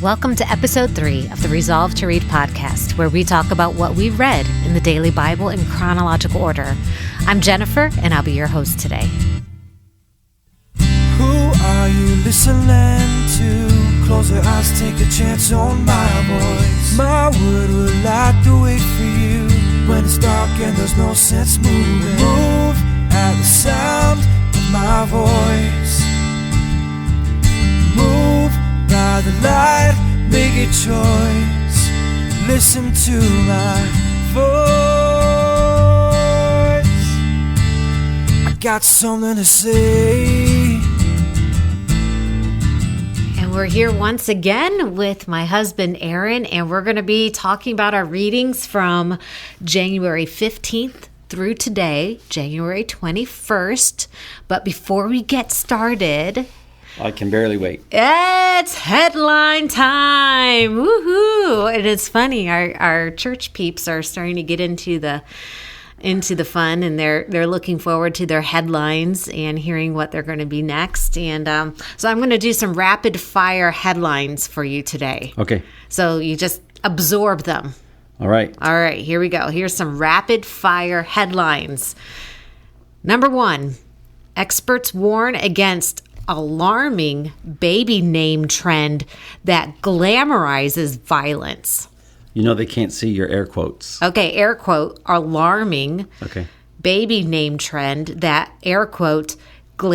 Welcome to episode 3 of the Resolve to Read podcast, where we talk about what we read in the daily Bible in chronological order. I'm Jennifer, and I'll be your host today. Who are you listening to? Close your eyes, take a chance on my voice. My word will light the way for you when it's dark and there's no sense moving. Move at the sound of my voice. Move by the light, make a choice. Listen to my voice. I got something to say. And we're here once again with my husband, Aaron, and we're going to be talking about our readings from January 15th through today, January 21st. But before we get started, I can barely wait. It's headline time. Woohoo! And it's funny, our church peeps are starting to get into the fun, and they're looking forward to their headlines and hearing what they're going to be next. And so I'm going to do some rapid fire headlines for you today. Okay. So you just absorb them. All right. All right, here we go. Here's some rapid fire headlines. Number 1, experts warn against alarming baby name trend that glamorizes violence. You know they can't see your air quotes. Okay, air quote, alarming Okay. baby name trend that, air quote,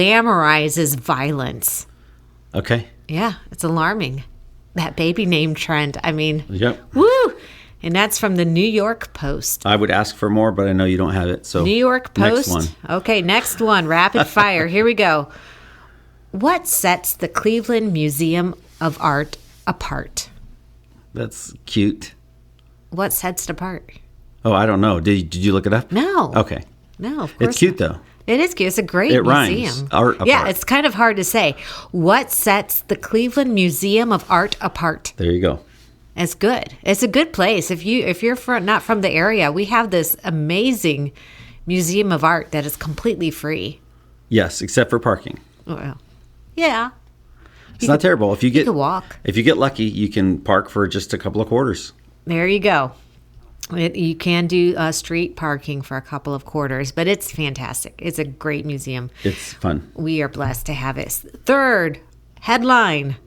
glamorizes violence. Okay. Yeah, it's alarming. That baby name trend. I mean, Yep. woo! And that's from the New York Post. I would ask for more, but I know you don't have it. So New York Post. Next one. Okay, next one. Rapid fire. Here we go. What sets the Cleveland Museum of Art apart? That's cute. What sets it apart? Oh, I don't know. Did you look it up? No. Okay. No, of course It's cute not. though. It is cute. It's a great It museum. rhymes. Art Yeah, apart. it's kind of hard to say. What sets the Cleveland Museum of Art apart? There you go. It's good. It's a good place. If you're not from the area, we have this amazing museum of art that is completely free. Yes, except for parking. Well, yeah. It's not terrible. If you You could walk. If you get lucky, you can park for just a couple of quarters. There you go. You can do street parking for a couple of quarters, but it's fantastic. It's a great museum. It's fun. We are blessed to have it. Third headline: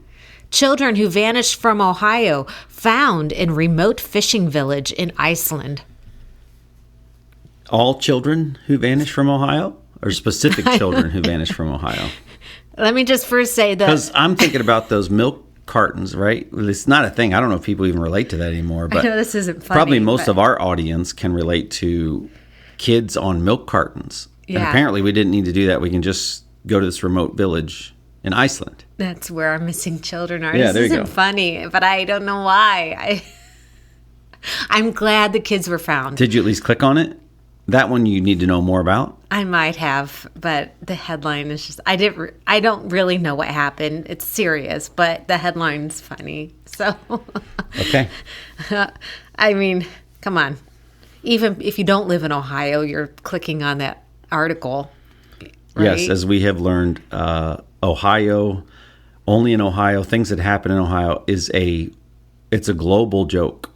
children who vanished from Ohio found in remote fishing village in Iceland. All children who vanish from Ohio, or specific children who vanish from Ohio? Let me just first say that Because I'm thinking about those milk cartons, right? It's not a thing. I don't know if people even relate to that anymore. But I know this isn't funny. probably most but of our audience can relate to kids on milk cartons. And Yeah. apparently we didn't need to do that. We can just go to this remote village in Iceland. that's where our missing children are. Yeah, This there you isn't go. funny, but I don't know why. I'm glad the kids were found. Did you at least click on it? That one you need to know more about. I might have, but the headline is just I don't really know what happened. It's serious, but the headline's funny. So Okay. I mean, come on. Even if you don't live in Ohio, you're clicking on that article. Right? Yes, as we have learned, Ohio, only in Ohio, things that happen in Ohio it's a global joke.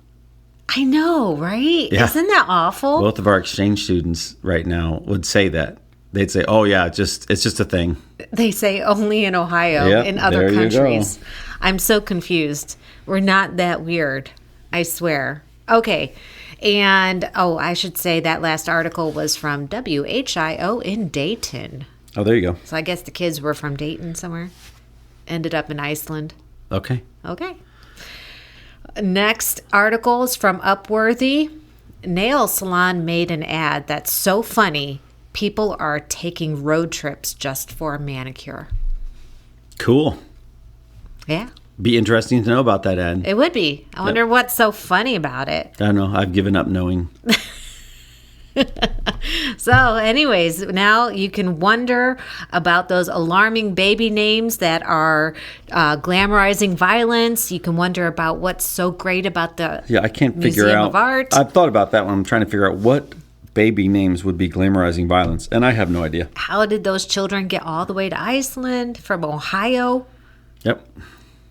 I know, right? Yeah. Isn't that awful? Both of our exchange students right now would say that. They'd say, "Oh yeah, it's just a thing." They say only in Ohio, Yep, in other there you go. countries. I'm so confused. We're not that weird, I swear. Okay. And, I should say that last article was from WHIO in Dayton. Oh, there you go. So I guess the kids were from Dayton somewhere. Ended up in Iceland. Okay. Okay. Next article is from Upworthy. Nail salon made an ad that's so funny, people are taking road trips just for a manicure. Cool. Yeah, Be interesting to know about that ad. it would be. I wonder what's so funny about it. I don't know. I've given up knowing. So anyways, now you can wonder about those alarming baby names that are glamorizing violence. You can wonder about what's so great about the Yeah, I can't figure Museum out. of Art. I've thought about that when I'm trying to figure out what baby names would be glamorizing violence, and I have no idea. How did those children get all the way to Iceland from Ohio? Yep.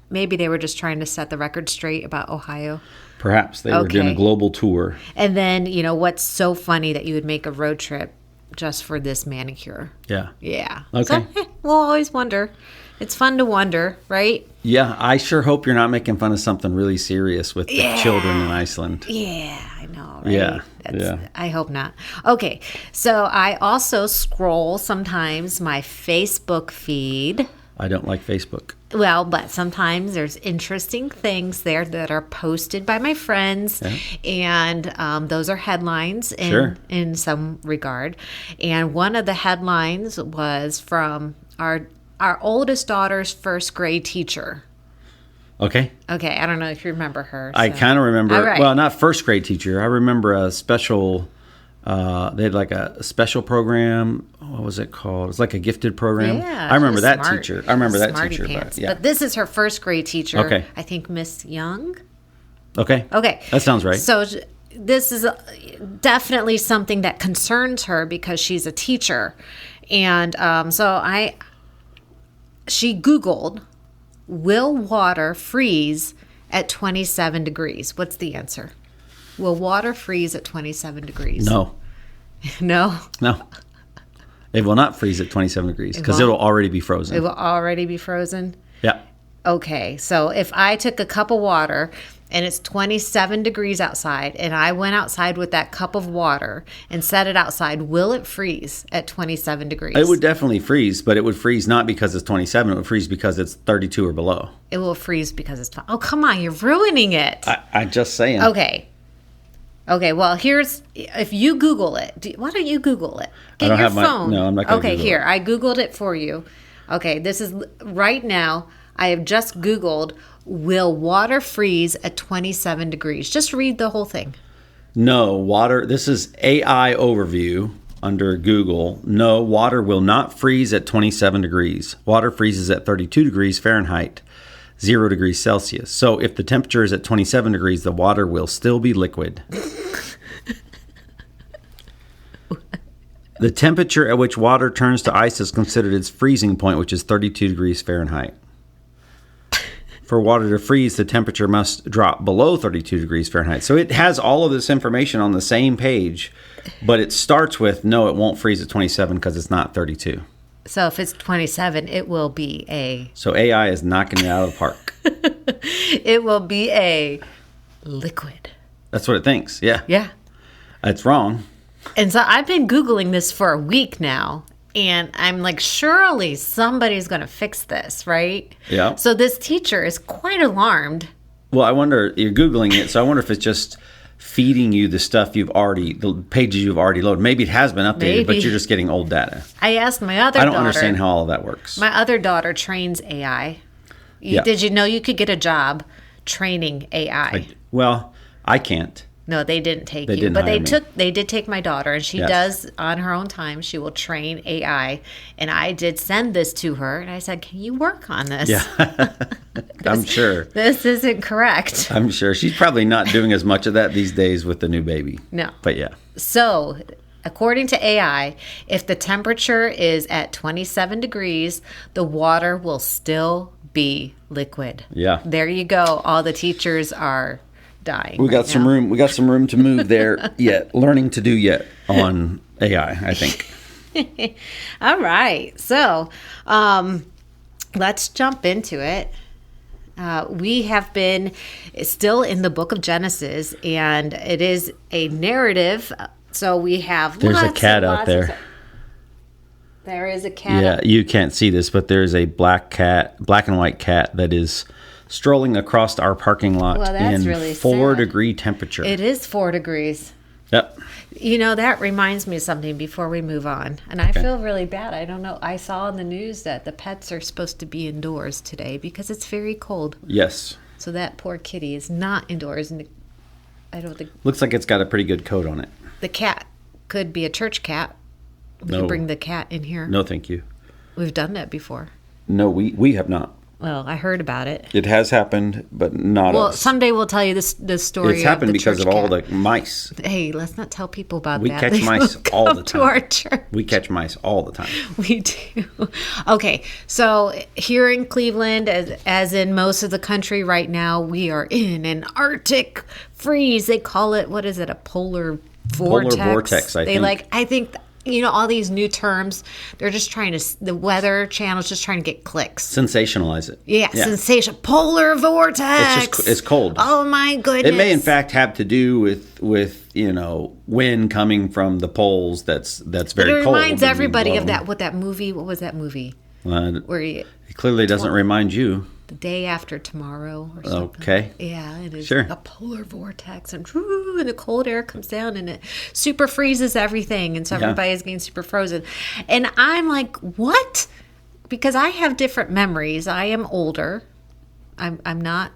Maybe they were just trying to set the record straight about Ohio. Perhaps they were doing a global tour. And then, what's so funny that you would make a road trip just for this manicure? Yeah. Yeah. Okay. So, we'll always wonder. It's fun to wonder, right? Yeah, I sure hope you're not making fun of something really serious with the children in Iceland. Yeah, I know, right? Yeah. I hope not. Okay, so I also scroll sometimes my Facebook feed. I don't like Facebook. Well, but sometimes there's interesting things there that are posted by my friends, and those are headlines in some regard. And one of the headlines was from our oldest daughter's first grade teacher. Okay. Okay, I don't know if you remember her. I kind of remember. All right. Well, not first grade teacher. I remember a special. They had like a special program. What was it called? It was like a gifted program. Yeah, I remember that smart, teacher. I remember that smarty teacher. pants. But this is her first grade teacher. Okay. I think Miss Young. Okay. Okay. That sounds right. So this is definitely something that concerns her because she's a teacher, and she Googled, will water freeze at 27 degrees? What's the answer? Will water freeze at 27 degrees? No. No? No. It will not freeze at 27 degrees because it will already be frozen. It will already be frozen? Yeah. Okay, so if I took a cup of water and it's 27 degrees outside and I went outside with that cup of water and set it outside, will it freeze at 27 degrees? It would definitely freeze, but it would freeze not because it's 27. It would freeze because it's 32 or below. It will freeze because it's... Oh, come on, you're ruining it. I'm just saying. Okay, well, if you Google it. Why don't you Google it? I don't your have phone. No, I'm not going to Okay, Google here. it. I Googled it for you. Okay, this is right now. I have just Googled, will water freeze at 27 degrees? Just read the whole thing. No, water. This is AI overview under Google. No, water will not freeze at 27 degrees. Water freezes at 32 degrees Fahrenheit, 0 degrees Celsius. So if the temperature is at 27 degrees, the water will still be liquid. The temperature at which water turns to ice is considered its freezing point, which is 32 degrees Fahrenheit. For water to freeze, the temperature must drop below 32 degrees Fahrenheit. So it has all of this information on the same page, but it starts with, no, it won't freeze at 27 because it's not 32. So if it's 27, it will be a... So AI is knocking it out of the park. It will be a liquid. That's what it thinks, yeah. Yeah. It's wrong. And so I've been Googling this for a week now, and I'm like, surely somebody's going to fix this, right? Yeah. So this teacher is quite alarmed. Well, I wonder, you're Googling it, so I wonder if it's just feeding you the stuff the pages you've already loaded. Maybe it has been updated, but you're just getting old data. I asked my other daughter. I don't understand how all of that works. My other daughter trains AI. Yeah. Did you know you could get a job training AI? I can't. No, they didn't take They you, didn't but hire me. they did take my daughter, and she does on her own time. She will train AI, and I did send this to her, and I said, "Can you work on this?" Yeah, I'm sure. This isn't correct. I'm sure she's probably not doing as much of that these days with the new baby. No, but yeah. So, according to AI, if the temperature is at 27 degrees, the water will still be liquid. Yeah. There you go. All the teachers are dying. We got some room. We got some room to move there yet. Learning to do yet on AI, I think. All right. So, let's jump into it. We have been still in the book of Genesis, and it is a narrative. So we have There's a cat out there. There is a cat. Yeah, you can't see this, but there's a black and white cat that is strolling across our parking lot in really 4-degree temperature. It is 4 degrees. Yep. You know, that reminds me of something before we move on. And I feel really bad. I don't know. I saw in the news that the pets are supposed to be indoors today because it's very cold. Yes. So that poor kitty is not indoors. And I don't think... Looks like it's got a pretty good coat on it. The cat could be a church cat. We could bring the cat in here. No, thank you. We've done that before. No, we have not. Well, I heard about it. It has happened, but not Well, us. someday we'll tell you this story. It's happened of the because church of all cat. the mice. Hey, let's not tell people about We that. catch They mice will all come the to time. our church. We catch mice all the time. We do. Okay, so here in Cleveland, as in most of the country right now, we are in an Arctic freeze. They call it, what is it, a polar vortex? Polar vortex, I think. I think, all these new terms, they're just trying to, the Weather Channel's just trying to get clicks. Sensationalize it. Yeah, sensation. Polar vortex. It's cold. Oh my goodness. It may in fact have to do with wind coming from the poles that's very cold. It reminds and everybody being of blown. that movie. What was that movie? It Where clearly doesn't remind you. The Day After Tomorrow or something. Okay. Yeah, it is Sure. a polar vortex, and the cold air comes down and it super freezes everything, and so Yeah. everybody's getting super frozen. And I'm like, what? Because I have different memories. I am older. I'm not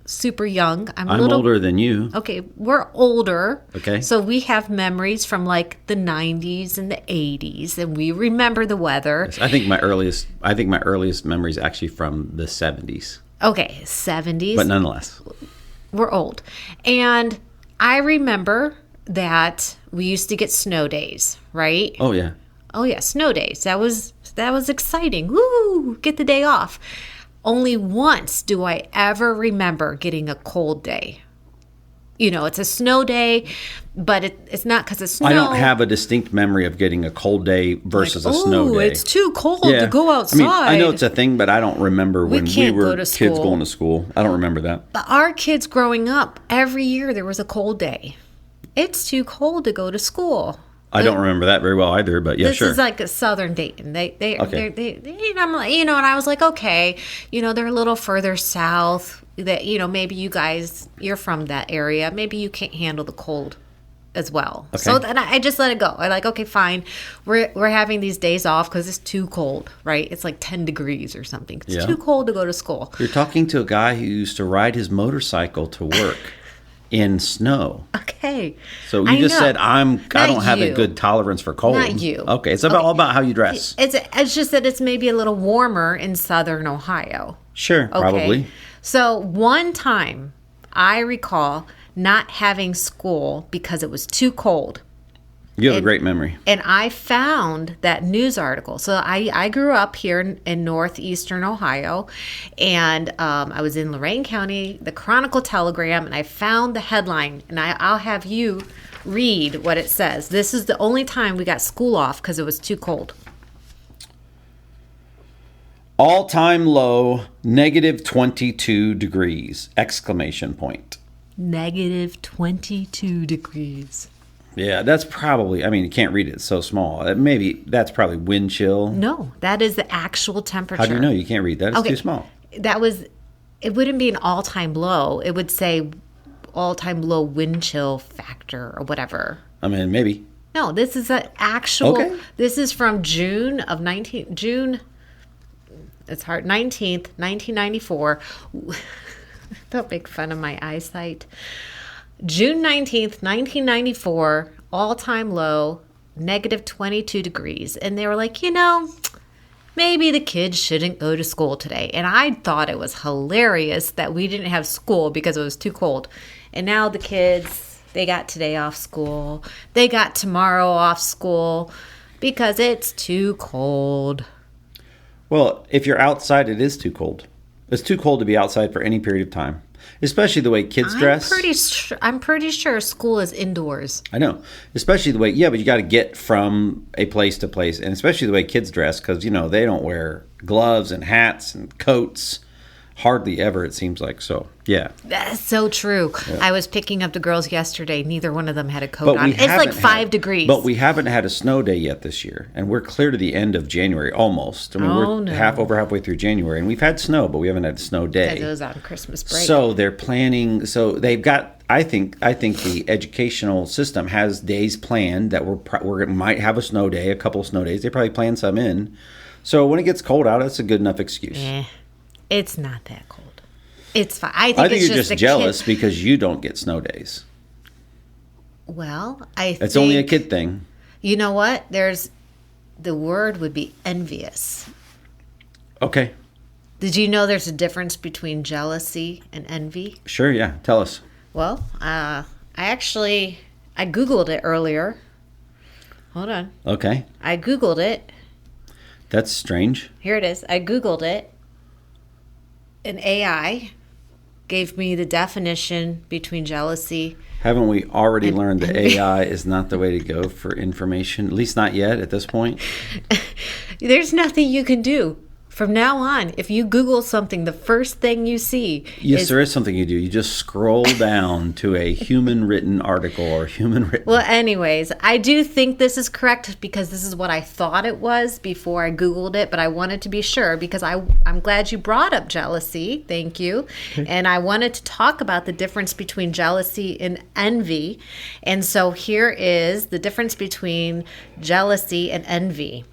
super young. I'm older than you. Okay, we're older. Okay. So we have memories from like the 90s and the 80s, and we remember the weather. I think my earliest memory is actually from the 70s. Okay, 70s. But nonetheless. We're old. And I remember that we used to get snow days, right? Oh yeah. Oh yeah, snow days. That was exciting. Woo! Get the day off. Only once do I ever remember getting a cold day. It's a snow day, but it's not because it's snow. I don't have a distinct memory of getting a cold day versus a snow day. It's too cold to go outside. I know it's a thing, but I don't remember when we can't were go to kids school. going to school. I don't remember that. But our kids growing up, every year there was a cold day. It's too cold to go to school. I don't remember that very well either, but yeah, This sure. is like a southern Dayton. Okay. I'm like, and I was like, okay, they're a little further south. That maybe you guys, you're from that area. Maybe you can't handle the cold as well. Okay. So then I just let it go. I'm like, okay, fine. We're having these days off because it's too cold, right? It's like 10 degrees or something. It's too cold to go to school. You're talking to a guy who used to ride his motorcycle to work in snow. Okay. So you just said I don't have a you. good tolerance for cold. Not you. Okay, it's all about how you dress. It's just that it's maybe a little warmer in southern Ohio. Sure, Okay. probably. So one time I recall not having school because it was too cold. You have a great memory. And I found that news article. So I grew up here in northeastern Ohio, and I was in Lorain County, the Chronicle Telegram, and I found the headline, and I'll have you read what it says. This is the only time we got school off because it was too cold. All-time low, negative 22 degrees, exclamation point. Negative 22 degrees. Yeah, that's probably, you can't read it. It's so small. That's probably wind chill. No, that is the actual temperature. How do you know? You can't read that. It's Okay. too small. It wouldn't be an all-time low. It would say all-time low wind chill factor or whatever. Maybe. No, this is an actual, Okay. This is from June, it's hard, 19th, 1994. Don't make fun of my eyesight. June 19th, 1994, all-time low, negative 22 degrees. And they were like, maybe the kids shouldn't go to school today. And I thought it was hilarious that we didn't have school because it was too cold. And now the kids, they got today off school. They got tomorrow off school because it's too cold. Well, if you're outside, it is too cold. It's too cold to be outside for any period of time, especially the way kids dress. I'm pretty sure school is indoors. I know, especially the way, but you got to get from a place to place, and especially the way kids dress, because, they don't wear gloves and hats and coats. Hardly ever, it seems like. So, yeah. That's so true. Yeah. I was picking up the girls yesterday. Neither one of them had a coat But on. It's like 5 degrees. But we haven't had a snow day yet this year. And we're clear to the end of January, almost. We're halfway through January. And we've had snow, but we haven't had a snow day. Because it was on Christmas break. So they're planning. So they've got, I think the educational system has days planned that we might have a snow day, a couple of snow days. They probably plan some in. So when it gets cold out, that's a good enough excuse. It's not that cold. It's fine. I think it's you're just jealous because you don't get snow days. Well, it's only a kid thing. You know what? The word would be envious. Okay. Did you know there's a difference between jealousy and envy? Sure, yeah. Tell us. Well, I Googled it earlier. Hold on. Okay. I Googled it. That's strange. Here it is. I Googled it. An AI gave me the definition between jealousy. Haven't we already learned that AI is not the way to go for information? At least not yet at this point. There's nothing you can do. From now on, if you Google something, the first thing you see Yes, there is something you do. You just scroll down to a human-written article or human-written... Well, anyways, I do think this is correct because this is what I thought it was before I Googled it, but I wanted to be sure because I'm glad you brought up jealousy. Thank you. And I wanted to talk about the difference between jealousy and envy. And so here is the difference between jealousy and envy.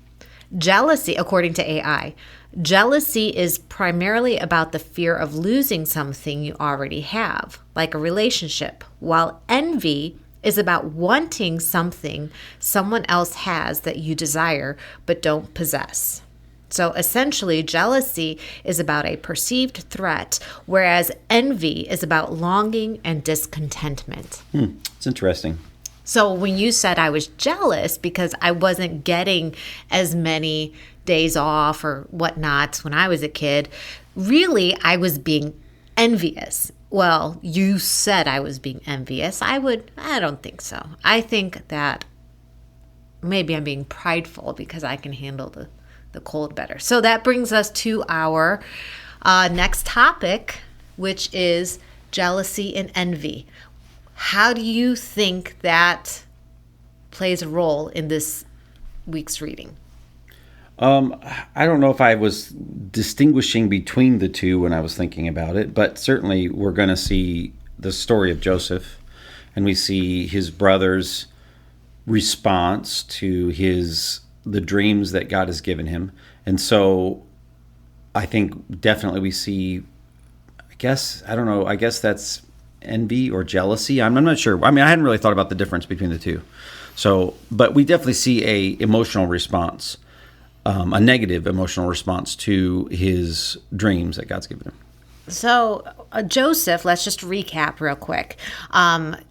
Jealousy, according to AI, jealousy is primarily about the fear of losing something you already have, like a relationship, while envy is about wanting something someone else has that you desire but don't possess. So essentially, jealousy is about a perceived threat, whereas envy is about longing and discontentment. It's interesting. So when you said I was jealous because I wasn't getting as many days off or whatnot when I was a kid, really I was being envious. Well, you said I was being envious. I don't think so. I think that maybe I'm being prideful because I can handle the cold better. So that brings us to our next topic, which is jealousy and envy. How do you think that plays a role in this week's reading? I don't know if I was distinguishing between the two when I was thinking about it, but certainly we're going to see the story of Joseph, and we see his brother's response to the dreams that God has given him. And so I think definitely we see, I guess that's envy or jealousy. I'm not sure. I mean, I hadn't really thought about the difference between the two. So, but we definitely see a emotional response, a negative emotional response to his dreams that God's given him. So Joseph, let's just recap real quick,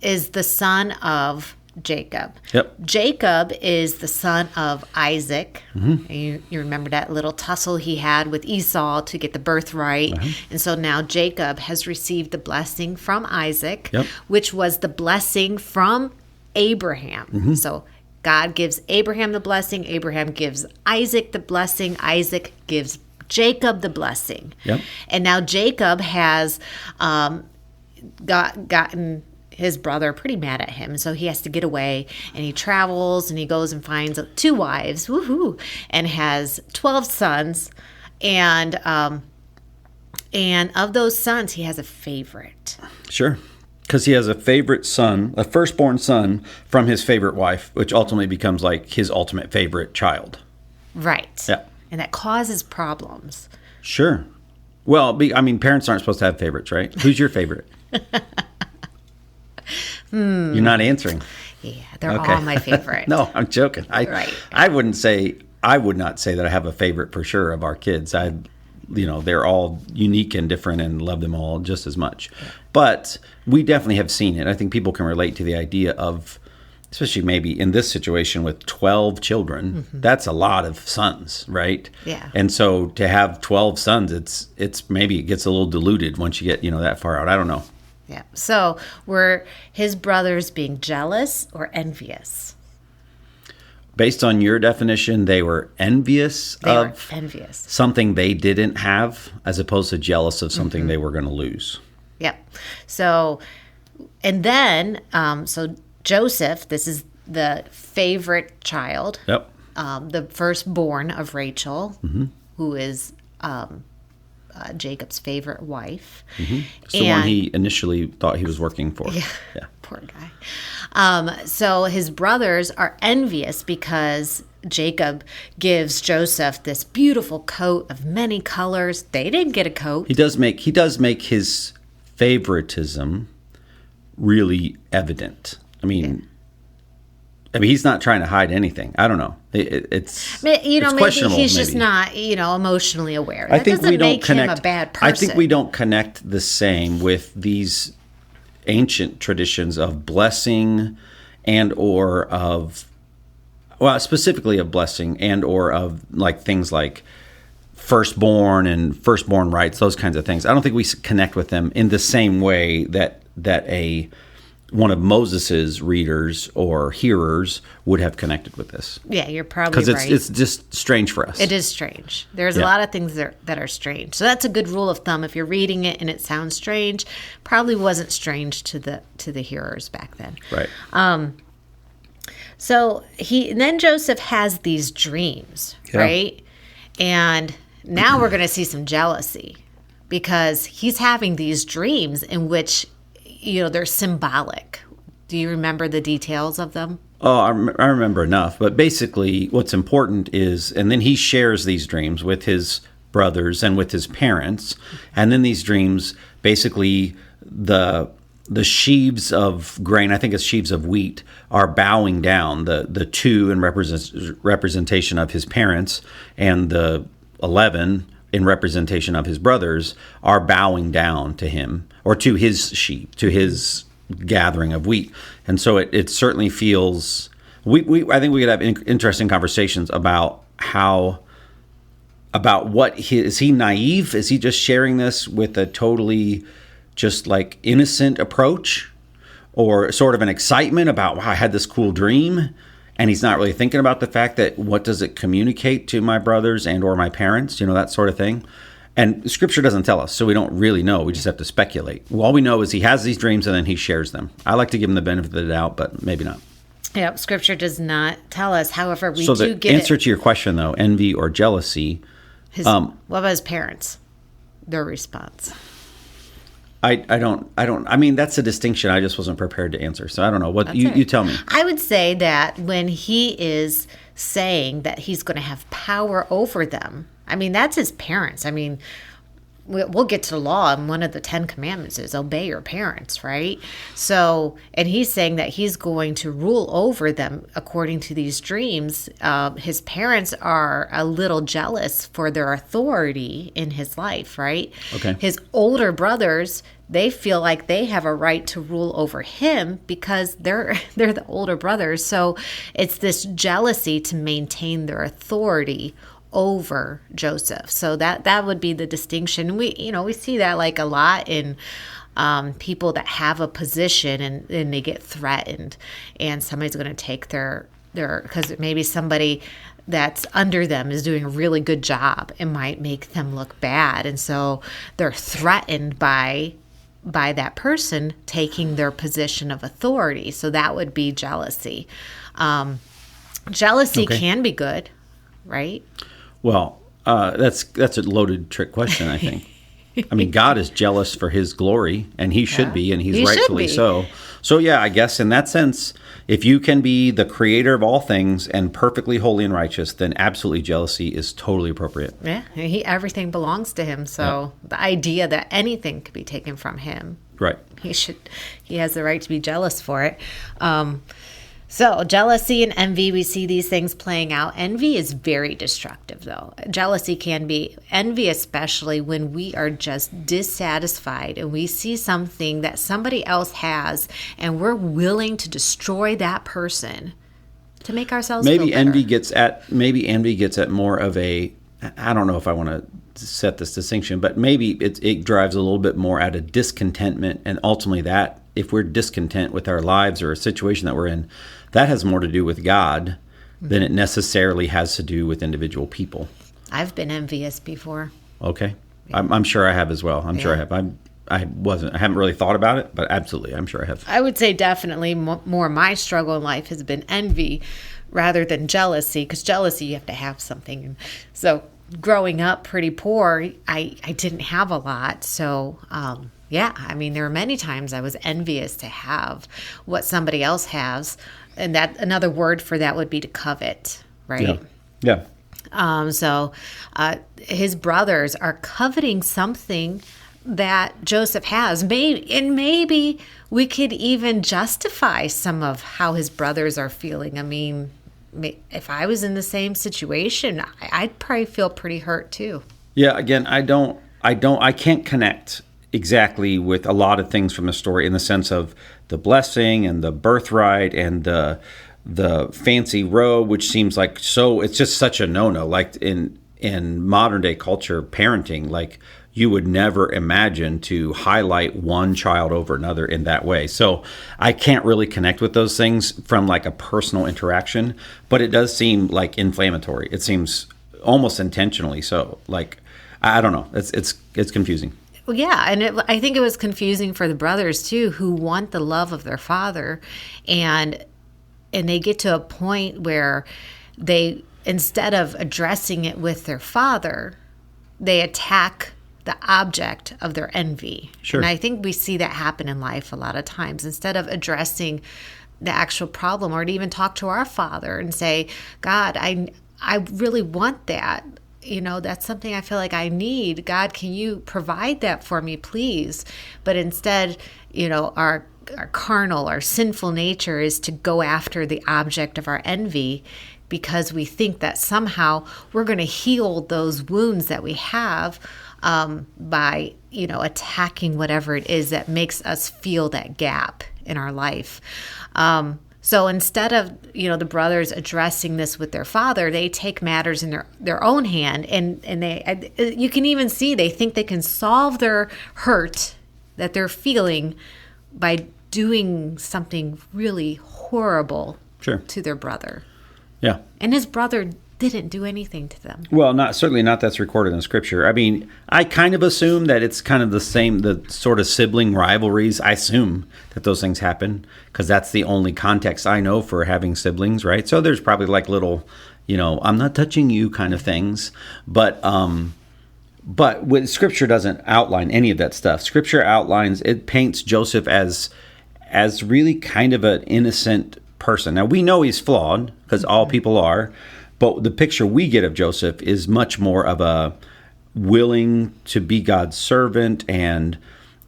is the son of Jacob. Yep. Jacob is the son of Isaac. Mm-hmm. You remember that little tussle he had with Esau to get the birthright. Uh-huh. And so now Jacob has received the blessing from Isaac, yep, which was the blessing from Abraham. Mm-hmm. So God gives Abraham the blessing. Abraham gives Isaac the blessing. Isaac gives Jacob the blessing. Yep. And now Jacob has gotten his brother pretty mad at him, so he has to get away, and he travels and he goes and finds 2 wives, woohoo, and has 12 sons, and of those sons he has a favorite. Sure, because he has a favorite son, a firstborn son from his favorite wife, which ultimately becomes like his ultimate favorite child. Right. Yeah. And that causes problems. Sure. Well, I mean, parents aren't supposed to have favorites, right? Who's your favorite? You're not answering. Yeah, they're all my favorite. No, I'm joking. Right. I would not say that I have a favorite for sure of our kids. They're all unique and different and love them all just as much. Yeah. But we definitely have seen it. I think people can relate to the idea of, especially maybe in this situation with 12 children, mm-hmm, that's a lot of sons, right? Yeah. And so to have 12 sons, it's maybe it gets a little diluted once you get, that far out. I don't know. Yeah. So were his brothers being jealous or envious? Based on your definition, they were envious of something they didn't have, as opposed to jealous of something, mm-hmm, they were going to lose. Yep. So, and then, so Joseph, this is the favorite child. Yep. The firstborn of Rachel, mm-hmm, who is Jacob's favorite wife. Mm-hmm. It's the one he initially thought he was working for. Yeah. Poor guy. So his brothers are envious because Jacob gives Joseph this beautiful coat of many colors. They didn't get a coat. He does make his favoritism really evident. I mean, I mean, he's not trying to hide anything. I don't know. It's maybe questionable. He's just not, emotionally aware. I That think doesn't we don't make connect. him a bad person. I think we don't connect the same with these ancient traditions of blessing and or of, well, specifically of blessing and or of like things like firstborn and firstborn rights, those kinds of things. I don't think we connect with them in the same way that one of Moses's readers or hearers would have connected with this. Yeah, you're probably right. Because it's just strange for us. It is strange. There's a lot of things that are strange. So that's a good rule of thumb. If you're reading it and it sounds strange, probably wasn't strange to the hearers back then. Right. So then Joseph has these dreams, right? And now we're going to see some jealousy because he's having these dreams in which they're symbolic. Do you remember the details of them? Oh, I remember enough. But basically, what's important is, and then he shares these dreams with his brothers and with his parents. And then these dreams, basically, the sheaves of grain, I think it's sheaves of wheat, are bowing down. The 2 in representation of his parents and the 11 in representation of his brothers are bowing down to him, or to his sheep, to his gathering of wheat. And so it certainly feels, I think we could have interesting conversations about is he naive? Is he just sharing this with a totally just like innocent approach, or sort of an excitement about, wow, I had this cool dream? And he's not really thinking about the fact that what does it communicate to my brothers and or my parents, that sort of thing. And Scripture doesn't tell us, so we don't really know. We just have to speculate. All we know is he has these dreams and then he shares them. I like to give him the benefit of the doubt, but maybe not. Yeah, Scripture does not tell us. However, we do get it. So the answer to your question, though, envy or jealousy. What about his parents? Their response. I mean, that's a distinction I just wasn't prepared to answer. So I don't know. What you tell me. I would say that when he is saying that he's going to have power over them, I mean, that's his parents. I mean, we'll get to the law, and one of the 10 commandments is obey your parents, right? So, and he's saying that he's going to rule over them according to these dreams. His parents are a little jealous for their authority in his life, right? Okay. His older brothers, they feel like they have a right to rule over him because they're the older brothers. So it's this jealousy to maintain their authority over Joseph. So that would be the distinction. We see that like a lot in people that have a position and they get threatened, and somebody's going to take their because maybe somebody that's under them is doing a really good job. It might make them look bad, and so they're threatened by that person taking their position of authority. So that would be jealousy. Jealousy can be good, right? Well, that's a loaded trick question, I think. I mean, God is jealous for his glory, and he should be, and he's rightfully so. So, yeah, I guess in that sense, if you can be the creator of all things and perfectly holy and righteous, then absolutely jealousy is totally appropriate. Yeah, everything belongs to him. So the idea that anything could be taken from him, right? He has the right to be jealous for it. So jealousy and envy, we see these things playing out. Envy is very destructive, though. Jealousy can be. Envy, especially when we are just dissatisfied and we see something that somebody else has and we're willing to destroy that person to make ourselves feel better. Envy gets at more of a, I don't know if I want to set this distinction, but maybe it drives a little bit more at a discontentment, and ultimately that, if we're discontent with our lives or a situation that we're in, that has more to do with God than it necessarily has to do with individual people. I've been envious before. Okay. Yeah. I'm sure I have as well. I'm sure I have. I haven't really thought about it, but absolutely, I'm sure I have. I would say definitely more my struggle in life has been envy rather than jealousy, because jealousy, you have to have something. And so growing up pretty poor, I didn't have a lot. So, yeah, I mean, there were many times I was envious to have what somebody else has. And that another word for that would be to covet, right? Yeah. So his brothers are coveting something that Joseph has. Maybe we could even justify some of how his brothers are feeling. I mean, if I was in the same situation, I'd probably feel pretty hurt too. Yeah, again, I can't connect exactly with a lot of things from the story in the sense of the blessing and the birthright and the fancy robe, which seems like it's just such a no-no. Like in modern day culture, parenting, like you would never imagine to highlight one child over another in that way. So I can't really connect with those things from like a personal interaction, but it does seem like inflammatory. It seems almost intentionally so. Like, I don't know. It's confusing. Well, yeah, and I think it was confusing for the brothers too, who want the love of their father, and they get to a point where they, instead of addressing it with their father, they attack the object of their envy. Sure. And I think we see that happen in life a lot of times. Instead of addressing the actual problem, or to even talk to our father and say, God, I really want that. You know, that's something I feel like I need. God, can you provide that for me, please? But instead, you know, our carnal, our sinful nature is to go after the object of our envy, because we think that somehow we're going to heal those wounds that we have by, you know, attacking whatever it is that makes us feel that gap in our life. So instead of, you know, the brothers addressing this with their father, they take matters in their own hand, and you can even see they think they can solve their hurt that they're feeling by doing something really horrible to their brother. Yeah. And his brother didn't do anything to them. Well, certainly not that's recorded in Scripture. I mean, I kind of assume that it's kind of the sort of sibling rivalries. I assume that those things happen because that's the only context I know for having siblings, right? So there's probably like little, you know, I'm not touching you kind of things. But with Scripture doesn't outline any of that stuff. Scripture paints Joseph as really kind of an innocent person. Now, we know he's flawed because all people are. But the picture we get of Joseph is much more of a willing to be God's servant and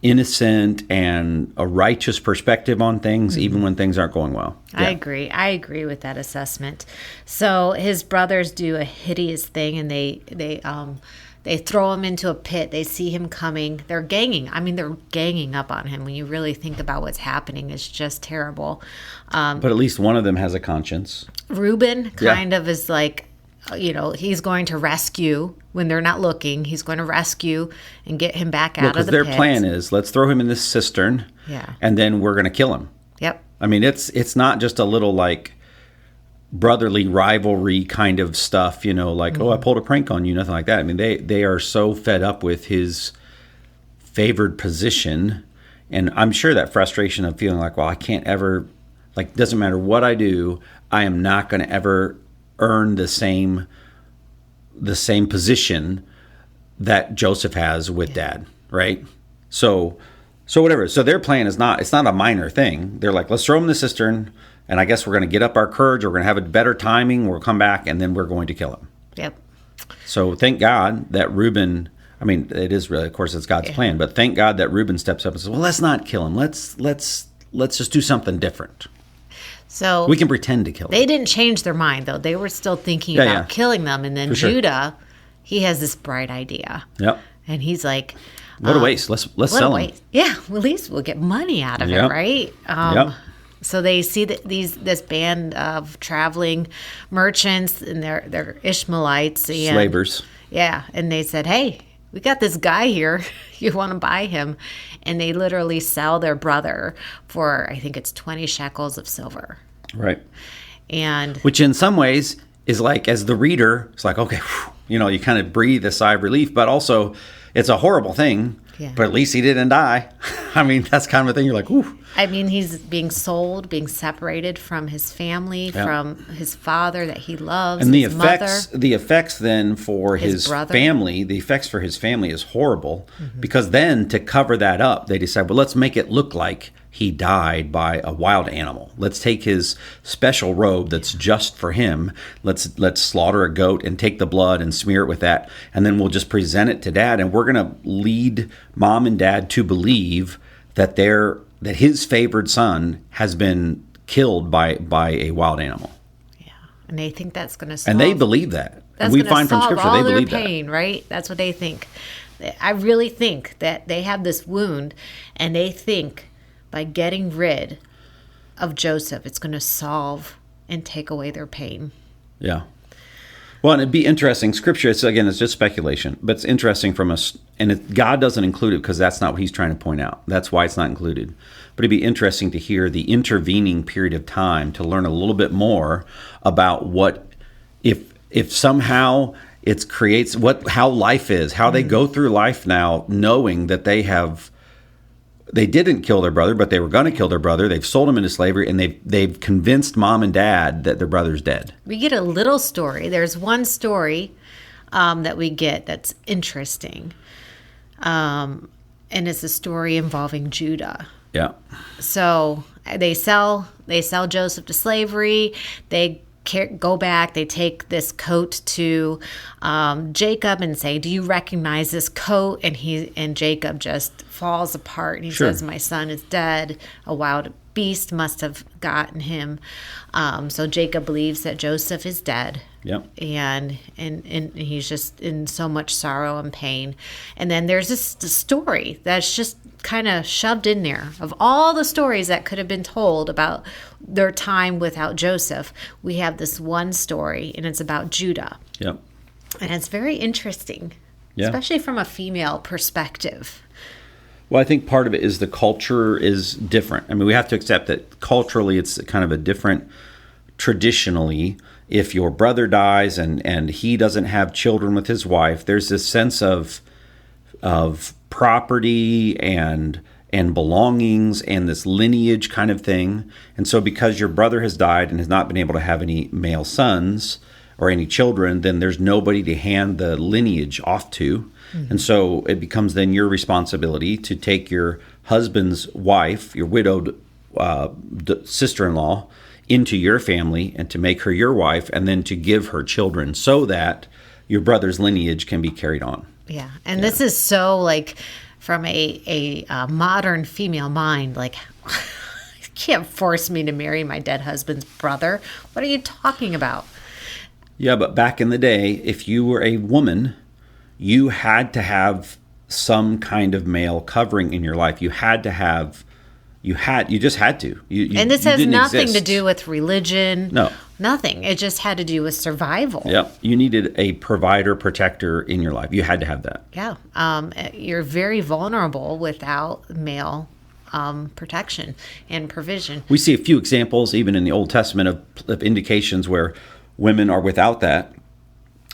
innocent and a righteous perspective on things, even when things aren't going well. Yeah. I agree with that assessment. So his brothers do a hideous thing, and they throw him into a pit. They see him coming. They're ganging. I mean, they're ganging up on him. When you really think about what's happening, it's just terrible. But at least one of them has a conscience. Reuben kind of is like, you know, he's going to rescue when they're not looking. He's going to rescue and get him back out of the pit. Because their plan is, let's throw him in this cistern, and then we're going to kill him. Yep. I mean, it's not just a little like brotherly rivalry kind of stuff, you know, like, oh, I pulled a prank on you, nothing like that. I mean, they are so fed up with his favored position, and I'm sure that frustration of feeling like, well, I can't ever, like, doesn't matter what I do, I am not going to ever earn the same position that Joseph has with Dad, right? So whatever. So their plan is it's not a minor thing. They're like, let's throw him in the cistern, and I guess we're going to get up our courage, or we're going to have a better timing, we'll come back, and then we're going to kill him. Yep. So thank God that Reuben, I mean, it is really, of course, it's God's plan, but thank God that Reuben steps up and says, well, let's not kill him. Let's just do something different. So we can pretend to kill them. They didn't change their mind, though. They were still thinking about killing them. And then Judah, he has this bright idea. Yep. And he's like, what a waste. Let's sell them. Yeah, well, at least we'll get money out of it, right? So they see that this band of traveling merchants, and they're Ishmaelites. And, slavers. Yeah, and they said, hey, we got this guy here. You want to buy him? And they literally sell their brother for, I think it's 20 shekels of silver. Right. And which in some ways is like, as the reader, it's like, okay, whew, you know, you kind of breathe a sigh of relief, but also it's a horrible thing. Yeah. But at least he didn't die. I mean, that's kind of a thing. You're like, ooh. I mean, he's being sold, being separated from his family, from his father that he loves, and his mother. The effects then for his family, the effects for his family is horrible, because then to cover that up, they decide, well, let's make it look like he died by a wild animal. Let's take his special robe that's just for him. Let's slaughter a goat and take the blood and smear it with that, and then we'll just present it to Dad, and we're going to lead Mom and Dad to believe that his favored son has been killed by a wild animal. Yeah, and they think that's going to solve. And they believe that. That's we going to find from solve Scripture all they believe their pain, that. right? That's what they think. I really think that they have this wound, and they think by getting rid of Joseph, it's going to solve and take away their pain. Yeah. Well, and it'd be interesting. Scripture, it's just speculation, but it's interesting from us. And God doesn't include it because that's not what he's trying to point out. That's why it's not included. But it'd be interesting to hear the intervening period of time to learn a little bit more about what, if somehow it creates how life is, how they go through life now, knowing that they didn't kill their brother, but they were going to kill their brother. They've sold him into slavery, and they've convinced Mom and Dad that their brother's dead. We get a little story. There's one story that we get that's interesting, and it's a story involving Judah. Yeah. So they sell Joseph to slavery. They go back, they take this coat to Jacob and say, do you recognize this coat? And Jacob just falls apart, and he says, my son is dead. A wild beast must have gotten him. So Jacob believes that Joseph is dead. Yep. And he's just in so much sorrow and pain. And then there's this story that's just kind of shoved in there. Of all the stories that could have been told about their time without Joseph, we have this one story, and it's about Judah. Yep. And it's very interesting, Yeah. especially from a female perspective. Well, I think part of it is the culture is different. I mean, we have to accept that culturally it's kind of a different, traditionally, if your brother dies and he doesn't have children with his wife, there's this sense of property and belongings and this lineage kind of thing. And so because your brother has died and has not been able to have any male sons or any children, then there's nobody to hand the lineage off to. Mm-hmm. And so it becomes then your responsibility to take your husband's wife, your widowed sister-in-law, into your family and to make her your wife, and then to give her children so that your brother's lineage can be carried on. Yeah. And this is so like from a modern female mind, like, you can't force me to marry my dead husband's brother. What are you talking about? Yeah, but back in the day, if you were a woman, you had to have some kind of male covering in your life. You just had to. And this has didn't nothing exist. to do with religion. No. Nothing. It just had to do with survival. Yep. You needed a provider, protector in your life. You had to have that. Yeah. You're very vulnerable without male protection and provision. We see a few examples, even in the Old Testament, of indications where women are without that.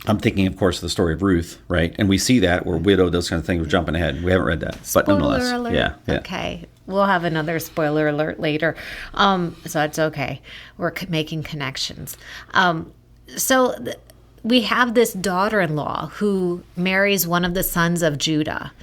I'm thinking, of course, the story of Ruth, right? And we see that where widow, those kind of things. We're jumping ahead. We haven't read that, but nonetheless, Spoiler alert. yeah. Okay, we'll have another spoiler alert later, so it's okay. We're making connections. We have this daughter-in-law who marries one of the sons of Judah,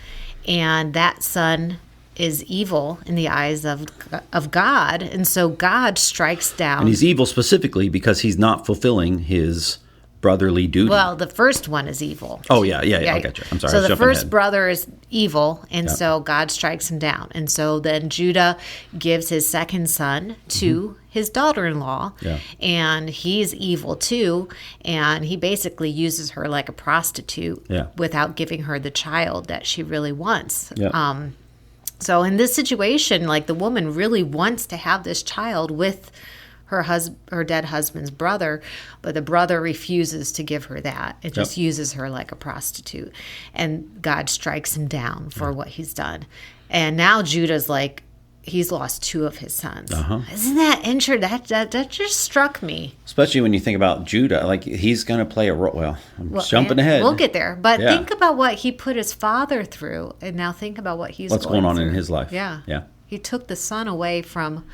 and that son is evil in the eyes of God, and so God strikes down. And he's evil specifically because he's not fulfilling his brotherly duty. Well, the first one is evil. Oh, yeah. I got you. I'm sorry. So the first brother is evil, and so God strikes him down. And so then Judah gives his second son to his daughter-in-law, and he's evil too, and he basically uses her like a prostitute without giving her the child that she really wants. Yeah. So in this situation, like, the woman really wants to have this child with her dead husband's brother, but the brother refuses to give her that. It just uses her like a prostitute, and God strikes him down for what he's done. And now Judah's like, he's lost two of his sons. Isn't that interesting? That just struck me. Especially when you think about Judah, like, he's going to play a role. Well, I'm jumping ahead. We'll get there, but think about what he put his father through, and now think about what's going on in his life. Yeah. He took the son away from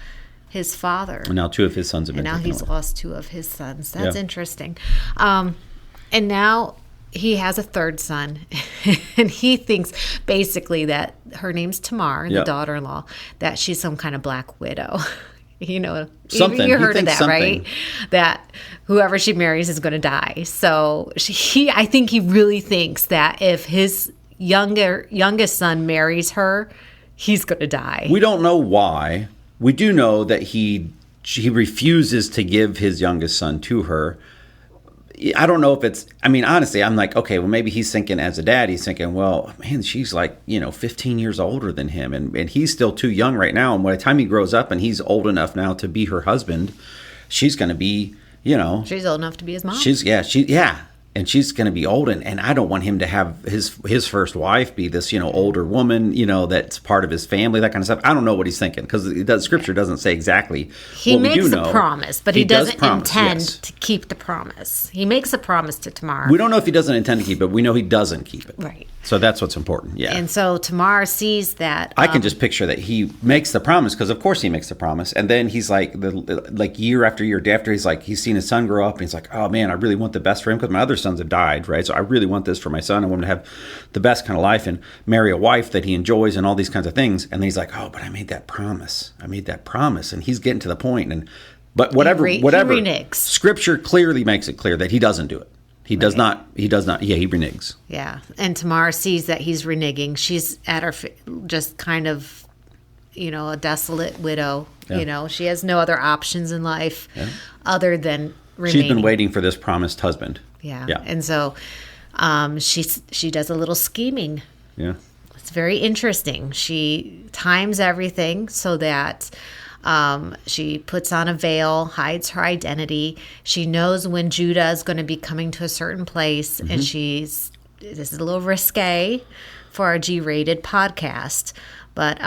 his father. And now two of his sons have been taken away. And now he's lost two of his sons. That's interesting. And now he has a third son, and he thinks basically that her name's Tamar, the Yep. daughter-in-law, that she's some kind of black widow. Something. You He heard of thinks that, something. right? That whoever she marries is going to die. So I think he really thinks that if his youngest son marries her, he's going to die. We don't know why. We do know that he refuses to give his youngest son to her. I don't know if it's, I mean, honestly, I'm like, okay, well, maybe he's thinking as a dad, he's thinking, well, man, she's like, 15 years older than him. And he's still too young right now. And by the time he grows up and he's old enough now to be her husband, she's going to be, She's old enough to be his mom. And she's going to be old, and I don't want him to have his first wife be this, older woman, that's part of his family, that kind of stuff. I don't know what he's thinking, because Scripture doesn't say exactly. He what makes we do a know. promise, but he does doesn't promise, intend yes. to keep the promise. He makes a promise to Tamar. We don't know if he doesn't intend to keep it. We know he doesn't keep it. Right. So that's what's important. Yeah. And so Tamar sees that. I can just picture that he makes the promise, because of course he makes the promise, and then he's like, year after year after, he's seen his son grow up, and he's like, oh man, I really want the best for him, because my other sons have died, right? So I really want this for my son. I want him to have the best kind of life and marry a wife that he enjoys and all these kinds of things. And then he's like, oh, but I made that promise. And he's getting to the point. But whatever, he reneges. Scripture clearly makes it clear that he doesn't do it. He does not. He reneges. Yeah. And Tamar sees that he's reneging. She's at her, just kind of, a desolate widow. Yeah. She has no other options in life other than remaining. She's been waiting for this promised husband. Yeah. Yeah. And so she does a little scheming. Yeah. It's very interesting. She times everything so that she puts on a veil, hides her identity. She knows when Judah is going to be coming to a certain place, and this is a little risque for our G-rated podcast, but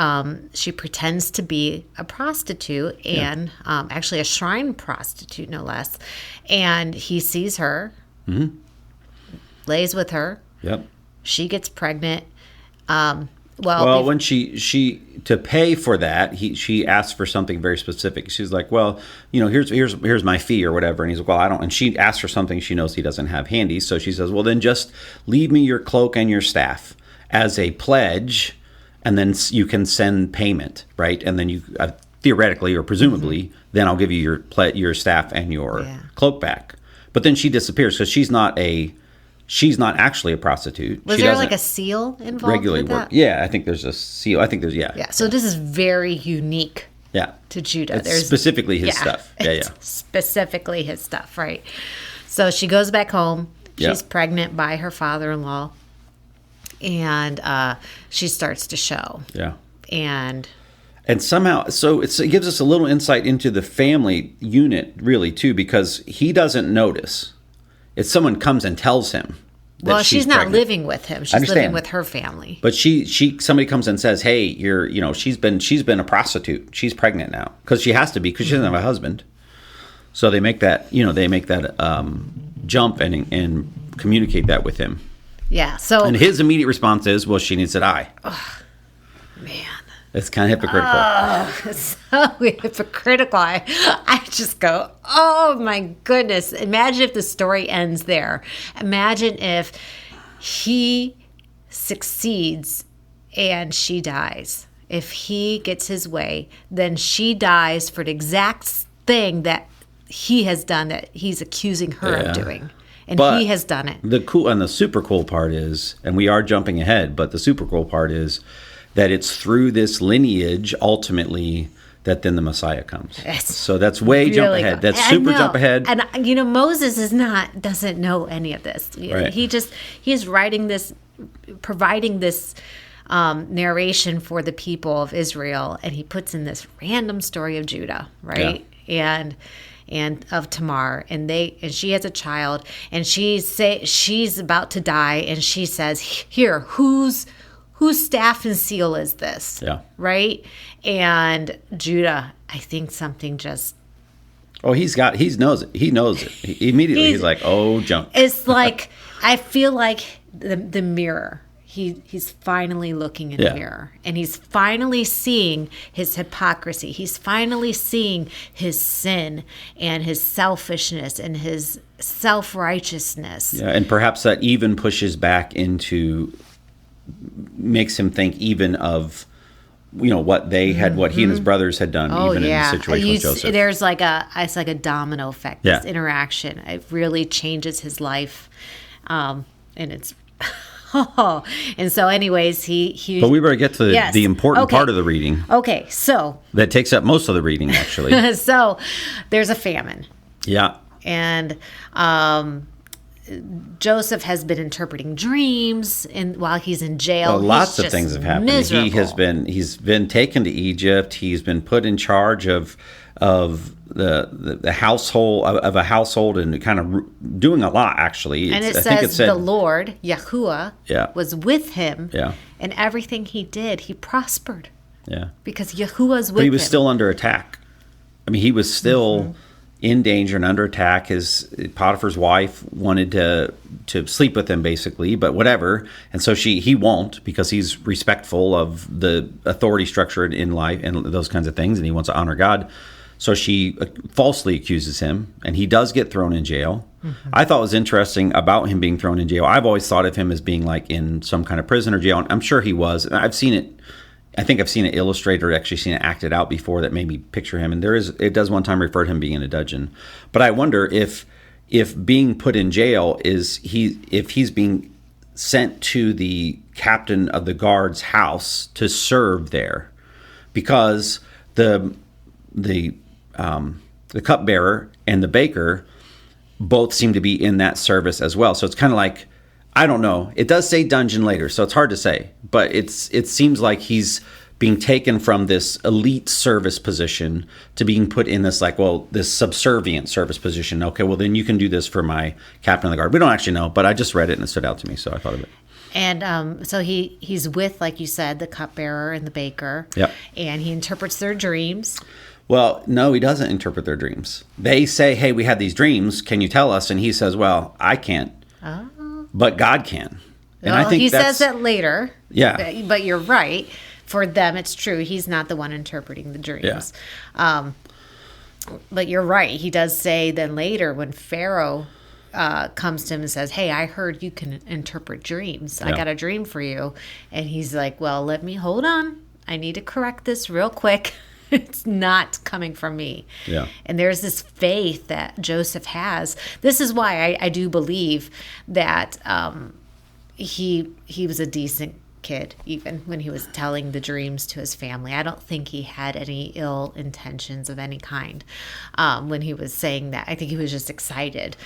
she pretends to be a prostitute, and actually a shrine prostitute, no less. And he sees her, lays with her. Yep. She gets pregnant. When she to pay for that, she asks for something very specific. She's like, well, here's my fee or whatever. And he's like, well, I don't. And she asks for something she knows he doesn't have handy. So she says, well, then just leave me your cloak and your staff as a pledge, and then you can send payment, right? And then you theoretically or presumably, then I'll give you your staff and your cloak back. But then she disappears because she's not actually a prostitute. Was there like a seal involved regularly with that? work. Yeah, I think there's a seal. I think there's Yeah. So this is very unique. Yeah. To Judah. It's specifically his stuff. Yeah. Specifically his stuff, right? So she goes back home. She's Yeah. pregnant by her father-in-law, and she starts to show. Yeah. And somehow, so it gives us a little insight into the family unit, really, too, because he doesn't notice. If someone comes and tells him that well, she's not pregnant. living with him. She's living with her family. But somebody comes and says, "Hey, she's been a prostitute. She's pregnant now because she has to be because she doesn't have a husband." So they make that jump and communicate that with him. Yeah. So and his immediate response is, "Well, she needs to die." Man. It's kind of hypocritical. It's so hypocritical. I just go, oh my goodness. Imagine if the story ends there. Imagine if he succeeds and she dies. If he gets his way, then she dies for the exact thing that he has done, that he's accusing her of doing. And he has done it. The super cool part is, and we are jumping ahead, but the super cool part is that it's through this lineage ultimately that then the Messiah comes. It's so that's way really jump ahead. That's super jump ahead. And Moses doesn't know any of this. Right. He's writing this, providing this narration for the people of Israel, and he puts in this random story of Judah, right? Yeah. And of Tamar, and she has a child, and she's about to die, and she says, "Here, whose staff and seal is this?" Yeah. Right? And Judah, I think something just... Oh, he knows it. He knows it. Immediately, he's like, oh, junk. It's like, I feel like the mirror. he's finally looking in the mirror, and he's finally seeing his hypocrisy. He's finally seeing his sin and his selfishness and his self-righteousness. Yeah, and perhaps that even pushes back into, makes him think even of, what they had, what he and his brothers had done, even in the situation with Joseph. There's it's like a domino effect. This interaction, it really changes his life, and it's. And so, anyways, he. But we better get to the important part of the reading. Okay, so that takes up most of the reading, actually. So, there's a famine. Yeah. And Joseph has been interpreting dreams, and while he's in jail, lots of things have happened. Miserable. He's been taken to Egypt. He's been put in charge of the household of a household, and kind of doing a lot, actually. And I think it said the Lord Yahuwah was with him. Yeah. And everything he did, he prospered. Yeah. Because Yahuwah's with him. But he was still under attack. I mean, he was still in danger and under attack. Potiphar's wife wanted to sleep with him, basically, but whatever. And so he won't, because he's respectful of the authority structure in life and those kinds of things, and he wants to honor God. So she falsely accuses him, and he does get thrown in jail. Mm-hmm. I thought was interesting about him being thrown in jail. I've always thought of him as being like in some kind of prison or jail, and I'm sure he was. I've seen it. I think I've seen it illustrated, or actually seen it acted out before, that made me picture him. And it does one time refer to him being in a dungeon. But I wonder if being put in jail if he's being sent to the captain of the guard's house to serve there, because the cupbearer and the baker both seem to be in that service as well. So it's kind of like, I don't know. It does say dungeon later, so it's hard to say. But it seems like he's being taken from this elite service position to being put in this this subservient service position. Okay, well then you can do this for my captain of the guard. We don't actually know, but I just read it and it stood out to me, so I thought of it. And so he's with, like you said, the cupbearer and the baker. Yep. And he interprets their dreams. Well, no, he doesn't interpret their dreams. They say, hey, we had these dreams. Can you tell us? And he says, well, I can't. Oh. But God can. And I think he says that later. Yeah. But you're right. For them, it's true. He's not the one interpreting the dreams. Yeah. But you're right. He does say then later, when Pharaoh comes to him and says, hey, I heard you can interpret dreams. Yeah. I got a dream for you. And he's like, well, hold on. I need to correct this real quick. It's not coming from me. Yeah. And there's this faith that Joseph has. This is why I do believe that he was a decent kid, even when he was telling the dreams to his family. I don't think he had any ill intentions of any kind when he was saying that. I think he was just excited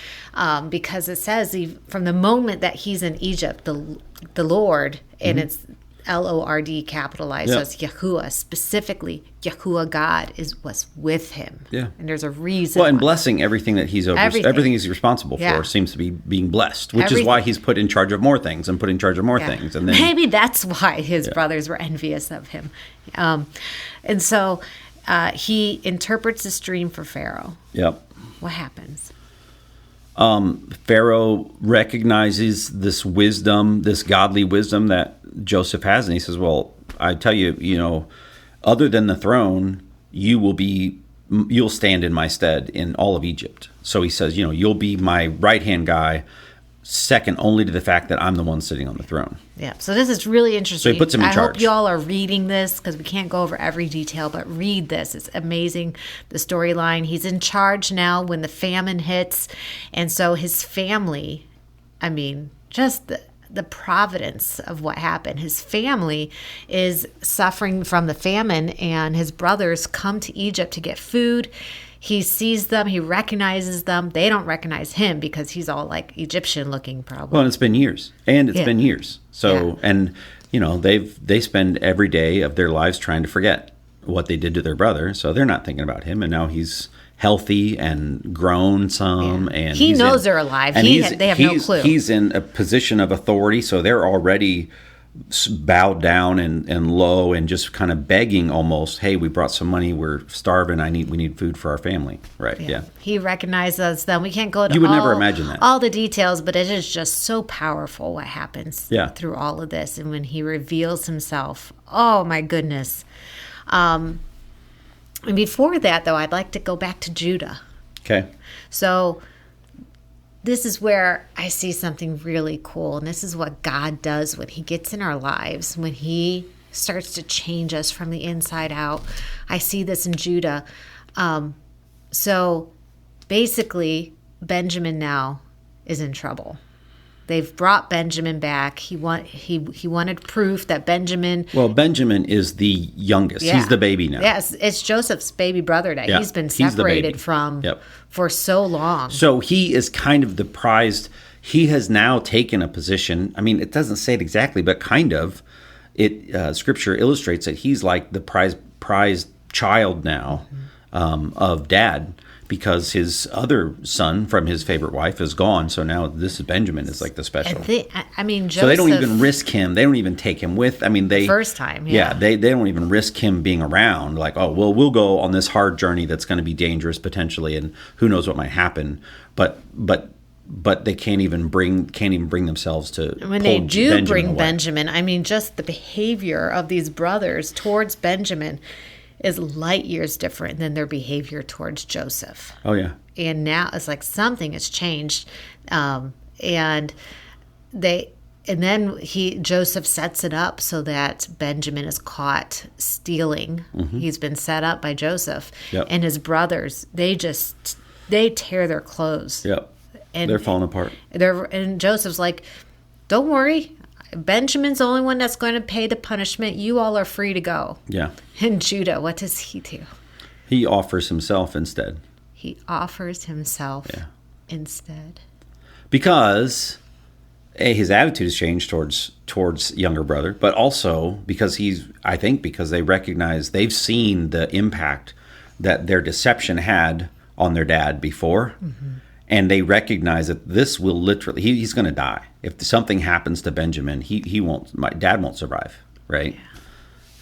because it says from the moment that he's in Egypt, the Lord, and it's Lord capitalized, so it's Yahuwah, specifically Yahuwah God was with him. Yeah. And there's a reason. Well, and blessing everything that he's everything he's responsible for seems to be being blessed, which is why he's put in charge of more things and put in charge of more things. And then maybe that's why his brothers were envious of him. And so he interprets this dream for Pharaoh. Yep. What happens? Pharaoh recognizes this wisdom, this godly wisdom that Joseph has, and he says, well, I tell you, other than the throne, you'll stand in my stead in all of Egypt. So he says, you'll be my right-hand guy, second only to the fact that I'm the one sitting on the throne. Yeah, so this is really interesting. So he puts him in charge. I hope y'all are reading this, because we can't go over every detail, but read this. It's amazing, the storyline. He's in charge now when the famine hits, and so his family, just the providence of what happened. His family is suffering from the famine, and his brothers come to Egypt to get food. He sees them. He recognizes them. They don't recognize him because he's all like Egyptian looking, probably. Well, and it's been years. So, and they spend every day of their lives trying to forget what they did to their brother. So they're not thinking about him. And now he's healthy and grown some, and he knows they're alive. They have no clue. He's in a position of authority, so they're already bowed down and low and just kind of begging almost, hey, we brought some money, we're starving, we need food for our family, right? Yeah. He recognizes them. We can't go into You would never imagine that. all the details, but it is just so powerful what happens Yeah. through all of this. And when he reveals himself, oh my goodness. And before that, though, I'd like to go back to Judah. Okay. So this is where I see something really cool. And this is what God does when he gets in our lives, when he starts to change us from the inside out. I see this in Judah. So basically, Benjamin now is in trouble. They've brought Benjamin back. He wanted proof that Benjamin... Well, Benjamin is the youngest. Yeah. He's the baby now. Yes, it's Joseph's baby brother that Yeah, he's been he's the separated baby. from Yep. for so long. So he is kind of the prized. He has now taken a position. I mean, it doesn't say it exactly, but kind of. Scripture illustrates that he's like the prized child now of dad, because his other son from his favorite wife is gone. So now this is Benjamin is like the special. I mean, Joseph, So they don't even risk him. They don't even take him with. I mean, first time. Yeah, they don't even risk him being around. Like, oh, well, we'll go on this hard journey that's going to be dangerous potentially, and who knows what might happen. But they can't even bring themselves to. When they do bring away. Benjamin, I mean, just the behavior of these brothers towards Benjamin is light years different than their behavior towards Joseph. Oh yeah. And now it's like something has changed, and then Joseph sets it up so that Benjamin is caught stealing. Mm-hmm. He's been set up by Joseph. Yep. And his brothers. They tear their clothes. Yep. And they're falling apart. And Joseph's like, "Don't worry, Benjamin's the only one that's going to pay the punishment. You all are free to go." Yeah. And Judah, what does he do? He offers himself instead. He offers himself instead. Because his attitude has changed towards younger brother, but also because because they recognize, they've seen the impact that their deception had on their dad before. Mm-hmm. And they recognize that this will literally, he's going to die. If something happens to Benjamin, my dad won't survive, right? Yeah.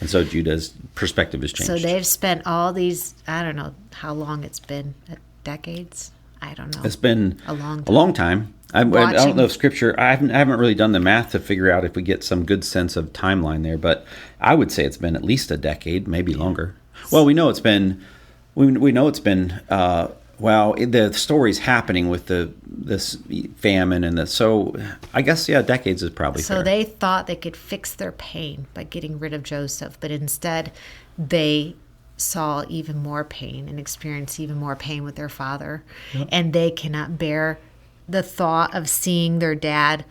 And so Judah's perspective has changed. So they've spent all these, I don't know how long it's been, decades? I don't know. It's been a long time. I don't know if Scripture, I haven't really done the math to figure out if we get some good sense of timeline there, but I would say it's been at least a decade, maybe longer. Well, we know it's been, the story's happening with this famine and so I guess decades is probably fair. So they thought they could fix their pain by getting rid of Joseph, but instead they saw even more pain and experienced even more pain with their father. Yep. And they cannot bear the thought of seeing their dad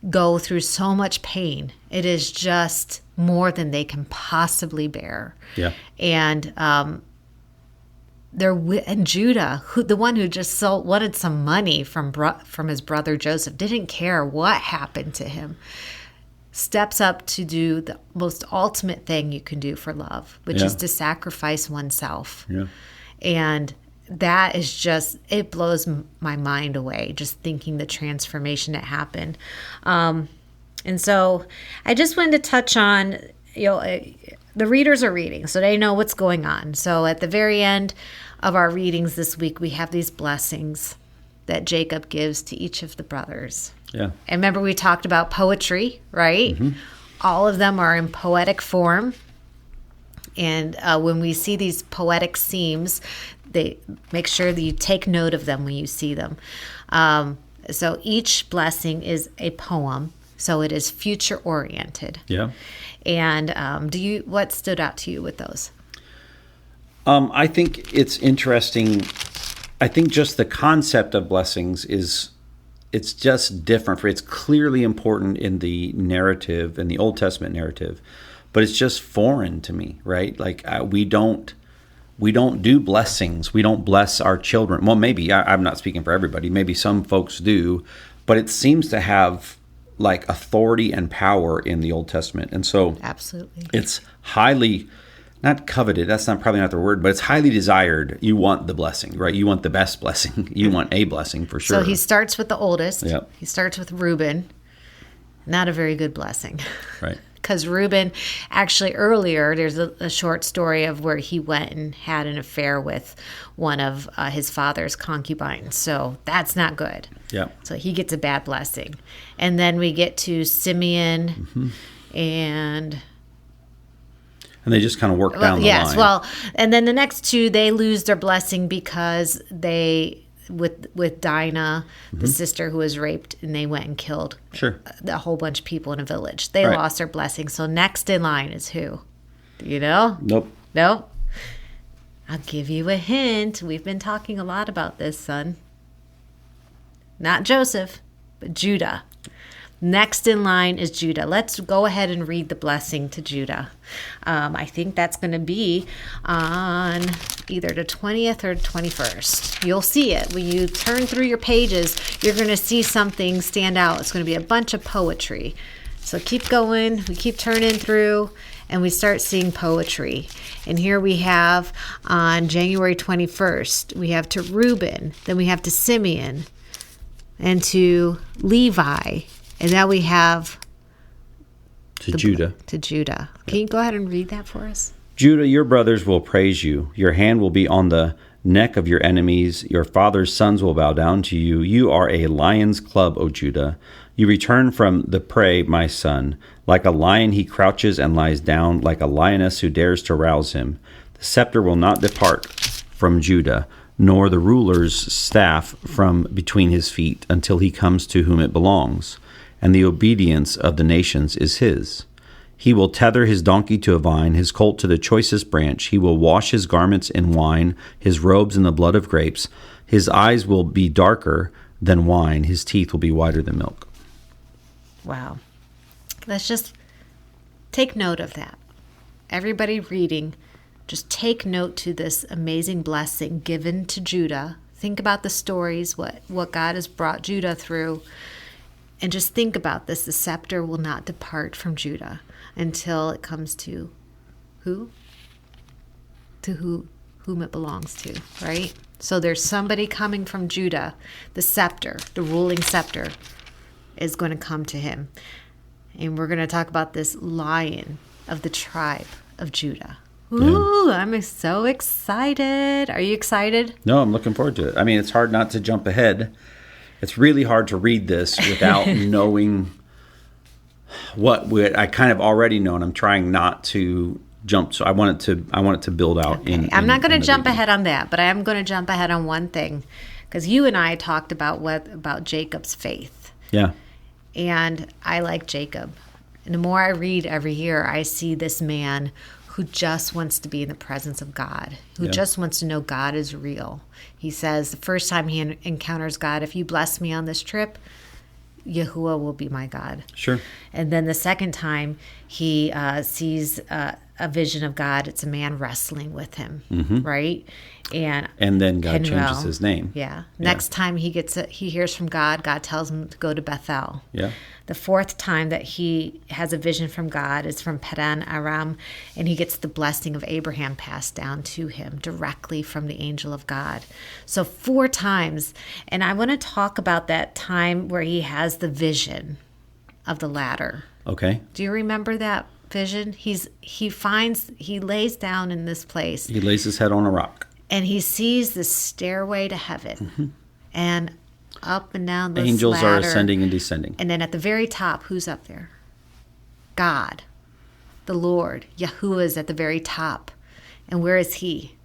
go through so much pain. It is just more than they can possibly bear. Yeah. And Judah, the one who just wanted some money from his brother Joseph, didn't care what happened to him, steps up to do the most ultimate thing you can do for love, which is to sacrifice oneself. Yeah. And that is just, it blows my mind away, just thinking the transformation that happened. And so I just wanted to touch on, the readers are reading, so they know what's going on. So at the very end of our readings this week, we have these blessings that Jacob gives to each of the brothers. Yeah. And remember, we talked about poetry, right? Mm-hmm. All of them are in poetic form. And when we see these poetic themes, they make sure that you take note of them when you see them. So each blessing is a poem. So it is future oriented. Yeah. And what stood out to you with those? I think it's interesting. I think just the concept of blessings it's just different. It's clearly important in the narrative, in the Old Testament narrative, but it's just foreign to me, right? Like we don't do blessings. We don't bless our children. Well, maybe I'm not speaking for everybody. Maybe some folks do, but it seems to have like authority and power in the Old Testament. And so absolutely, it's highly, not coveted, that's probably not the word, but it's highly desired. You want the blessing, right? You want the best blessing. You want a blessing for sure. So he starts with the oldest. Yep. He starts with Reuben. Not a very good blessing. Right. Because Reuben, actually earlier, there's a short story of where he went and had an affair with one of his father's concubines. So that's not good. Yeah. So he gets a bad blessing. And then we get to Simeon and they just kind of work down the line. Well, and then the next two, they lose their blessing because they... with Dinah, the sister who was raped, and they went and killed a whole bunch of people in a village. They lost their blessing. So next in line is who? Do you know? Nope. Nope. I'll give you a hint. We've been talking a lot about this, son. Not Joseph, but Judah. Next in line is Judah. Let's go ahead and read the blessing to Judah. I think that's going to be on either the 20th or 21st. You'll see it. When you turn through your pages, you're going to see something stand out. It's going to be a bunch of poetry. So keep going. We keep turning through, and we start seeing poetry. And here we have on January 21st, we have to Reuben, then we have to Simeon, and to Levi. And now we have Judah. To Judah. Can you go ahead and read that for us? Judah, your brothers will praise you. Your hand will be on the neck of your enemies. Your father's sons will bow down to you. You are a lion's club, O Judah. You return from the prey, my son. Like a lion he crouches and lies down, like a lioness who dares to rouse him. The scepter will not depart from Judah, nor the ruler's staff from between his feet, until he comes to whom it belongs. And the obedience of the nations is his. He will tether his donkey to a vine, his colt to the choicest branch. He will wash his garments in wine, his robes in the blood of grapes. His eyes will be darker than wine, his teeth will be whiter than milk. Wow. Let's just take note of that. Everybody reading, just take note to this amazing blessing given to Judah. Think about the stories, what God has brought Judah through. And just think about this. The scepter will not depart from Judah until it comes to who? To whom it belongs to, right? So there's somebody coming from Judah. The scepter, the ruling scepter, is going to come to him. And we're going to talk about this lion of the tribe of Judah. Ooh, yeah. I'm so excited. Are you excited? No, I'm looking forward to it. I mean, it's hard not to jump ahead. It's really hard to read this without knowing what I kind of already know, and I'm trying not to jump. So I want it to build out. Okay. I'm not going to jump ahead on that, but I am going to jump ahead on one thing, because you and I talked about Jacob's faith. Yeah. And I like Jacob. And the more I read every year, I see this man who just wants to be in the presence of God, who just wants to know God is real. He says the first time he encounters God, if you bless me on this trip, Yahuwah will be my God. Sure. And then the second time he sees a vision of God, it's a man wrestling with him, right? And then God changes his name. Yeah. Next time he hears from God, God tells him to go to Bethel. Yeah. The fourth time that he has a vision from God is from Padan Aram, and he gets the blessing of Abraham passed down to him directly from the angel of God. So 4 times. And I want to talk about that time where he has the vision of the ladder. Okay. Do you remember that vision? He lays down in this place. He lays his head on a rock. And he sees the stairway to heaven. And up and down this angels ladder. Are ascending and descending. And then at the very top, who's up there? God, the Lord, Yahuwah is at the very top. And where is he?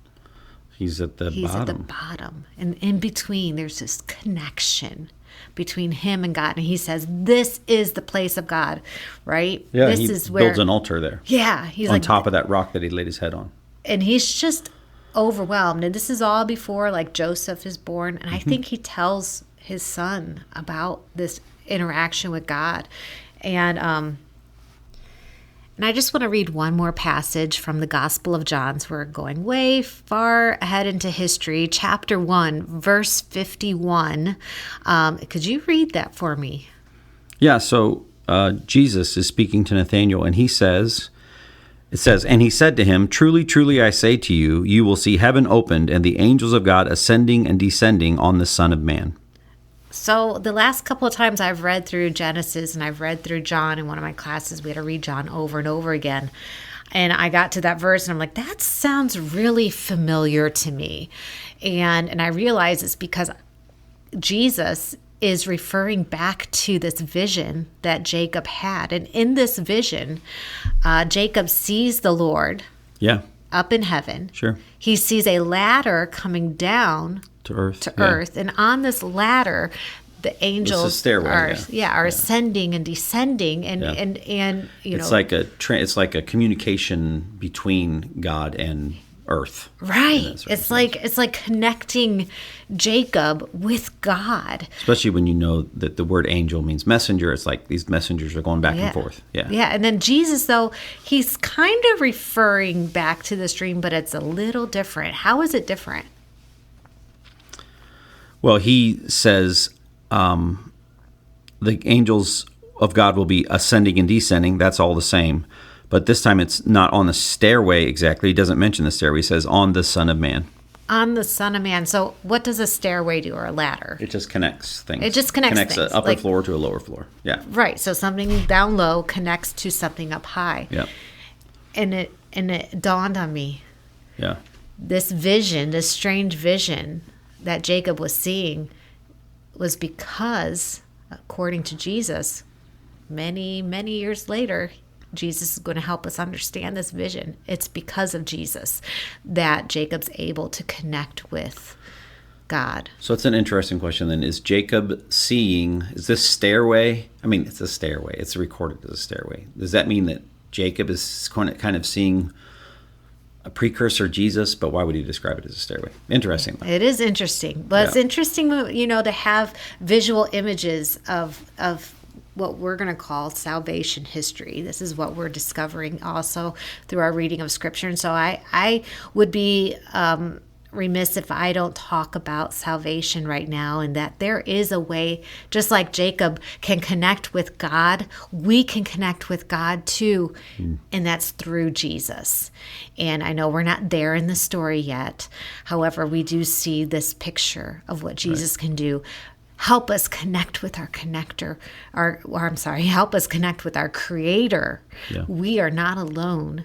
He's at the bottom. He's at the bottom. And in between, there's this connection between him and God. And he says, this is the place of God, right? Yeah, this he is where, builds an altar there. Yeah. He's on top of that rock that he laid his head on. And he's just overwhelmed. And this is all before Joseph is born. And I think he tells his son about this interaction with God. And I just want to read one more passage from the Gospel of John. So we're going way far ahead into history. Chapter 1, verse 51. Could you read that for me? Yeah, so Jesus is speaking to Nathanael, and it says, and he said to him, truly, truly, I say to you, you will see heaven opened and the angels of God ascending and descending on the Son of Man. So the last couple of times I've read through Genesis and I've read through John in one of my classes, we had to read John over and over again. And I got to that verse and I'm like, that sounds really familiar to me. And I realized it's because Jesus is referring back to this vision that Jacob had. And in this vision, Jacob sees the Lord up in heaven. Sure. He sees a ladder coming down To earth. earth, and on this ladder the angels It's a stairway, are ascending and descending, and you know, it's like a communication between God and earth. Right. It's like connecting Jacob with God. Especially when you know that the word angel means messenger. It's like these messengers are going back and forth. Yeah. Yeah. And then Jesus, though, he's kind of referring back to this dream, but it's a little different. How is it different? Well, he says the angels of God will be ascending and descending. That's all the same. But this time it's not on the stairway exactly. He doesn't mention the stairway. He says on the Son of Man. On the Son of Man. So what does a stairway do, or a ladder? It just connects things. It just connects things. An upper floor to a lower floor. Yeah. Right. So something down low connects to something up high. Yeah. And it dawned on me. Yeah. This vision, this strange vision that Jacob was seeing was because, according to Jesus, many, many years later, Jesus is going to help us understand this vision. It's because of Jesus that Jacob's able to connect with God. So it's an interesting question then. Is Jacob seeing, is this stairway? I mean, it's a stairway. It's recorded as a stairway. Does that mean that Jacob is kind of seeing a precursor Jesus? But why would he describe it as a stairway? Interesting. It is interesting. But it's interesting, to have visual images of what we're going to call salvation history. This is what we're discovering also through our reading of Scripture. And so I would be remiss if I don't talk about salvation right now, and that there is a way, just like Jacob can connect with God, we can connect with God too, and that's through Jesus. And I know we're not there in the story yet. However, we do see this picture of what Jesus can do. Help us connect with our connector, help us connect with our Creator. Yeah. We are not alone.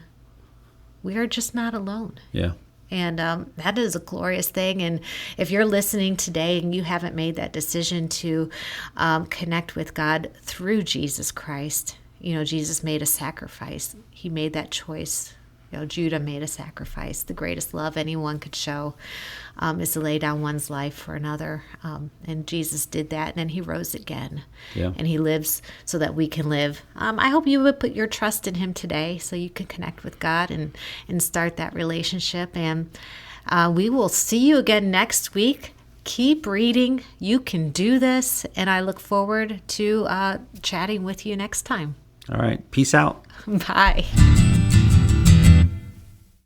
We are just not alone. Yeah. And that is a glorious thing. And if you're listening today and you haven't made that decision to connect with God through Jesus Christ, Jesus made a sacrifice. He made that choice. Judah made a sacrifice. The greatest love anyone could show is to lay down one's life for another. And Jesus did that, and then he rose again. Yeah. And he lives so that we can live. I hope you would put your trust in him today so you can connect with God and start that relationship. And we will see you again next week. Keep reading. You can do this. And I look forward to chatting with you next time. All right. Peace out. Bye.